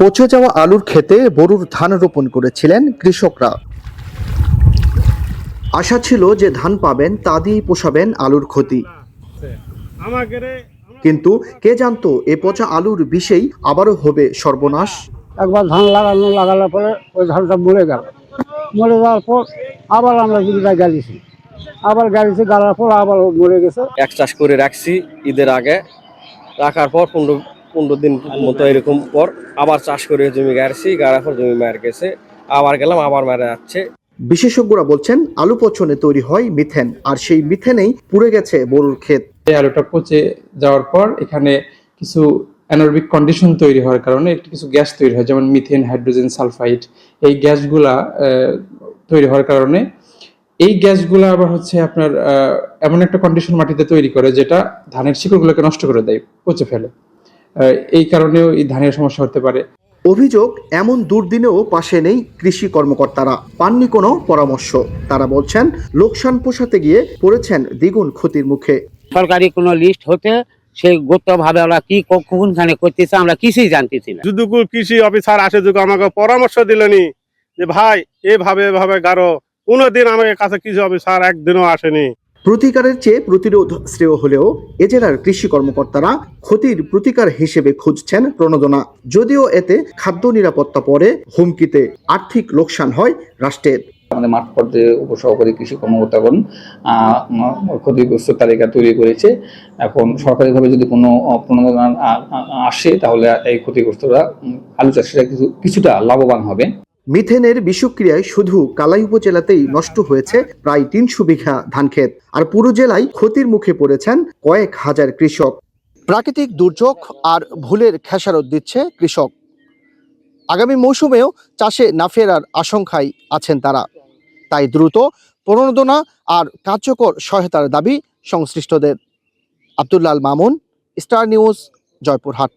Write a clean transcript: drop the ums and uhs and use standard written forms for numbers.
পচে যাওয়া আলুর ক্ষেতে বোরোর ধান রোপণ করেছিলেন কৃষকরা। আশা ছিল যে ধান পাবেন তা দিয়েই পোষাবেন আলুর ক্ষতি, কিন্তু কে জানতো এ পচা আলুর বিষেই আবারও হবে সর্বনাশ। একবার ধান লাগানোর পরে ওই ধানটা মরে যাওয়ার পর আবার আমরা গাড়িছি, গাড়ার পর আবার মরে গেছে। এক চাষ করে রাখছি ঈদের আগে, রাখার পর 15 দিন মতো এরকম পর আবার চাষ করে জমি গাড়ার পর জমি মার গেছে, আবার গেলাম আবার মারা যাচ্ছে। বিশেষজ্ঞরা বলছেন আলু পচনে তৈরি হয় মিথেন, আর সেই মিথেনেই পুড়ে গেছে বোরোর ক্ষেত। এই আলুটা পচে যাওয়ার পর এখানে কিছু অ্যানারোবিক কন্ডিশন তৈরি হওয়ার কারণে কিছু গ্যাস তৈরি হয়, যেমন মিথেন, হাইড্রোজেন সালফাইড। এই গ্যাসগুলা তৈরি হওয়ার কারণে এই গ্যাসগুলো আবার হচ্ছে আপনার এমন একটা কন্ডিশন মাটিতে তৈরি করে যেটা ধানের শিকড়গুলোকে নষ্ট করে দেয়, পচে ফেলে। এই কারণেও এই ধানের সমস্যা হতে পারে। অভিযোগ, এমন দুর্দিনেও পাশে নেই কৃষি কর্মকর্তারা, পাননি কোনো পরামর্শ। তারা বলছেন লোকসান পোষাতে গিয়ে পড়েছেন দ্বিগুণ ক্ষতির মুখে। সরকারি কোনো লিস্ট হতে সেই গোপ্তভাবে ওরা কি কোনখানে করতেছে আমরা কিছুই জানতেছি না। যদি কৃষি অফিসার আসে যদি আমাকে পরামর্শ দিলেনি যে ভাই এভাবে গাড়ো, কোনোদিন আমাদের কাছে কৃষি অফিসার একদিনও আসেনি। প্রতিকারের চেয়ে প্রতিরোধ শ্রেয় হলেও এ জেলার কৃষি কর্মকর্তারা ক্ষতির প্রতিকার হিসেবে খুঁজছেন প্রণোদনা। যদিও এতে খাদ্য নিরাপত্তা পড়ে হুমকিতে, আর্থিক লোকসান হয় রাষ্ট্রের। আমাদের মাঠ পর্যায়ে উপসহকারী কৃষি কর্মকর্তাগণ ক্ষতিগ্রস্ত তালিকা তৈরি করেছে। এখন সরকারিভাবে যদি কোনো প্রণোদনা আসে তাহলে এই ক্ষতিগ্রস্তরা আলু চাষিরা কিছুটা লাভবান হবে। মিথেনের বিষক্রিয়ায় শুধু কালাই উপজেলাতেই নষ্ট হয়েছে প্রায় 300 বিঘা ধানক্ষেত, আর পুরো জেলায় ক্ষতির মুখে পড়েছেন কয়েক হাজার কৃষক। প্রাকৃতিক দুর্যোগ আর ভুলের খেসারত দিচ্ছে কৃষক। আগামী মৌসুমেও চাষে না ফেরার আশঙ্কায় আছেন তারা। তাই দ্রুত প্রণোদনা আর কার্যকর সহায়তার দাবি সংশ্লিষ্টদের। Abdullah Al Mamun, star news, Joypurhat.